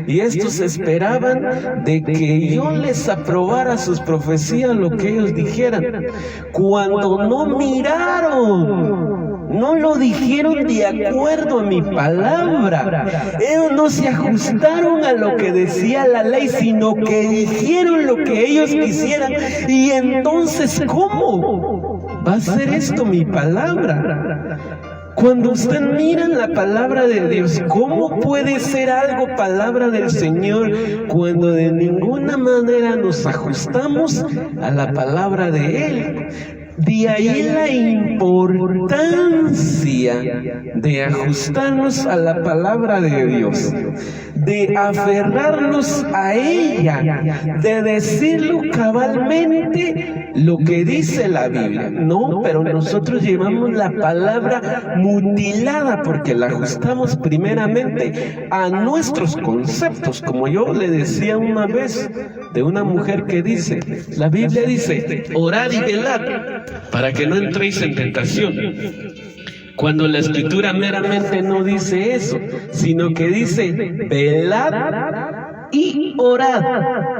y estos esperaban de que yo les aprobara sus profecías, lo que ellos dijeran, cuando no miraron, no lo dijeron de acuerdo a mi palabra. Ellos no se ajustaron a lo que decía la ley, sino que dijeron lo que ellos quisieran. Y entonces, ¿cómo va a ser esto mi palabra? Cuando usted mira la palabra de Dios, ¿cómo puede ser algo palabra del Señor cuando de ninguna manera nos ajustamos a la palabra de Él? De ahí la importancia de ajustarnos a la palabra de Dios, de aferrarnos a ella, de decirlo cabalmente lo que dice la Biblia. No, pero nosotros llevamos la palabra mutilada porque la ajustamos primeramente a nuestros conceptos. Como yo le decía una vez de una mujer que dice, la Biblia dice, orad y velad para que no entréis en tentación, cuando la Escritura meramente no dice eso, sino que dice velad y orad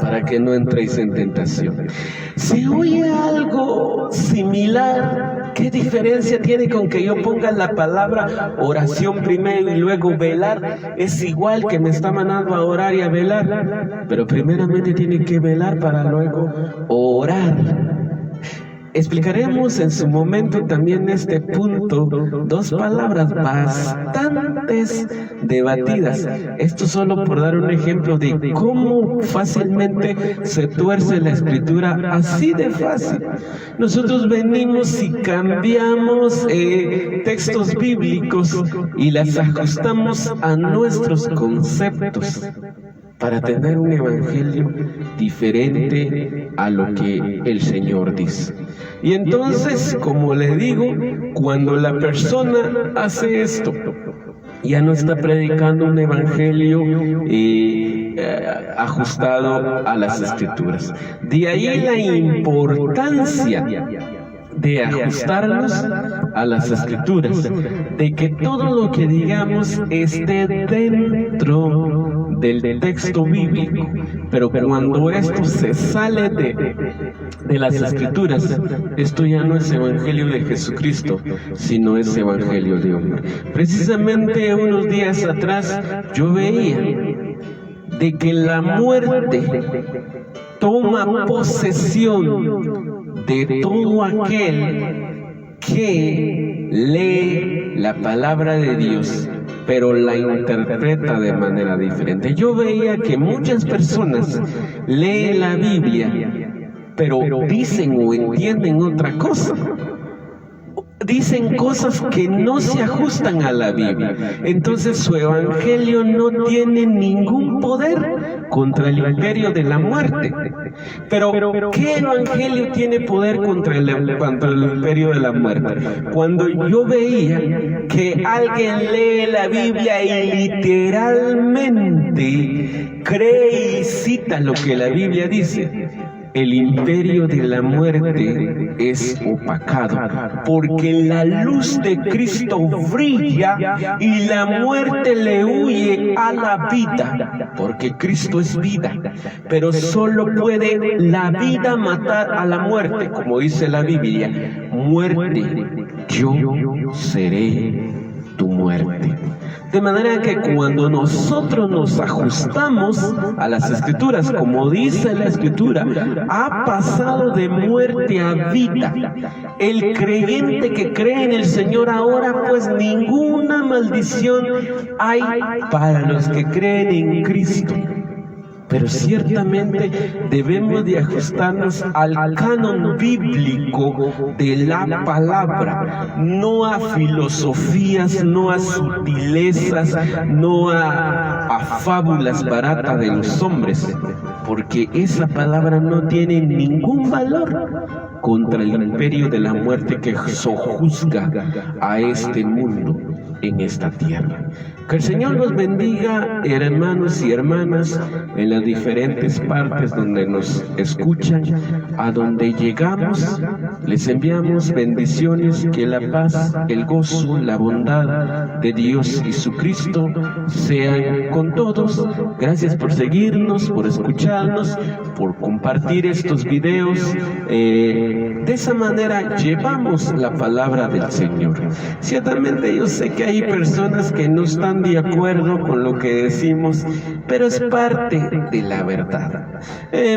para que no entréis en tentación. ¿Se oye algo similar? ¿Qué diferencia tiene con que yo ponga la palabra oración primero y luego velar? Es igual que me está mandando a orar y a velar, pero primeramente tiene que velar para luego orar. Explicaremos en su momento también este punto, dos palabras bastantes debatidas. Esto solo por dar un ejemplo de cómo fácilmente se tuerce la Escritura, así de fácil. Nosotros venimos y cambiamos textos bíblicos y las ajustamos a nuestros conceptos, para tener un evangelio diferente a lo que el Señor dice. Y entonces, como le digo, cuando la persona hace esto, ya no está predicando un evangelio ajustado a las Escrituras. De ahí la importancia de ajustarnos a las Escrituras, de que todo lo que digamos esté dentro del texto bíblico. Pero cuando esto se sale de las Escrituras, esto ya no es evangelio de Jesucristo, sino es evangelio de hombre. Precisamente unos días atrás yo veía de que la muerte toma posesión de todo aquel que lee la palabra de Dios, pero la interpreta de manera diferente. Yo veía que muchas personas leen la Biblia, pero dicen o entienden otra cosa. dicen cosas que no se ajustan a la Biblia. Entonces su evangelio no tiene ningún poder contra el imperio de la muerte. Pero, ¿qué evangelio tiene poder contra el imperio de la muerte? Cuando yo veía que alguien lee la Biblia y literalmente cree y cita lo que la Biblia dice, el imperio de la muerte es opacado, porque la luz de Cristo brilla y la muerte le huye a la vida, porque Cristo es vida, pero solo puede la vida matar a la muerte, como dice la Biblia: muerte, yo seré tu muerte. De manera que cuando nosotros nos ajustamos a las Escrituras, como dice la Escritura, ha pasado de muerte a vida. El creyente que cree en el Señor ahora, pues ninguna maldición hay para los que creen en Cristo. Pero ciertamente debemos de ajustarnos al canon bíblico de la palabra, no a filosofías, no a sutilezas, no a fábulas baratas de los hombres, porque esa palabra no tiene ningún valor contra el imperio de la muerte que sojuzga a este mundo en esta tierra. Que el Señor los bendiga, hermanos y hermanas, en las diferentes partes donde nos escuchan, a donde llegamos. Les enviamos bendiciones, que la paz, el gozo, la bondad de Dios y su Cristo sean con todos. Gracias por seguirnos, por escucharnos, por compartir estos videos. De esa manera llevamos la palabra del Señor. Ciertamente yo sé que hay personas que no están de acuerdo con lo que decimos, pero es parte de la verdad.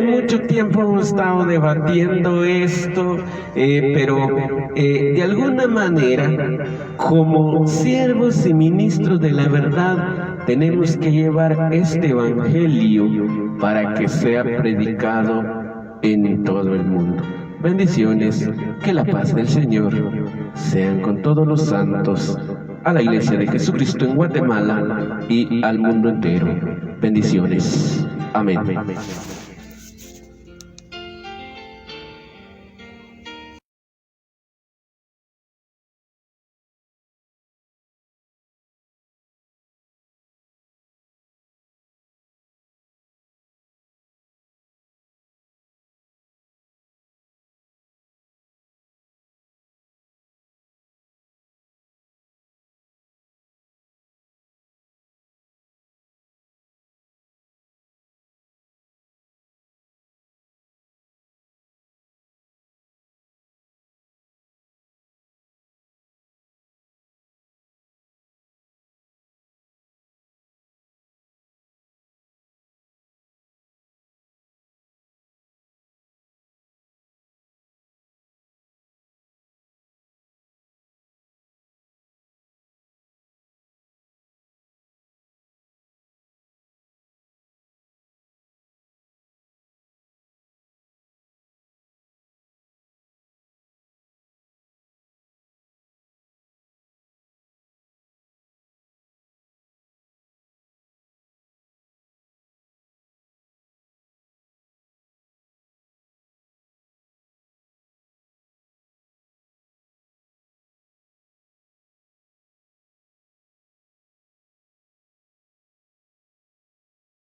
Mucho tiempo hemos estado debatiendo esto, pero de alguna manera, como siervos y ministros de la verdad, tenemos que llevar este evangelio para que sea predicado en todo el mundo. Bendiciones, que la paz del Señor sean con todos los santos, a la Iglesia de Jesucristo en Guatemala y al mundo entero. Bendiciones. Amén.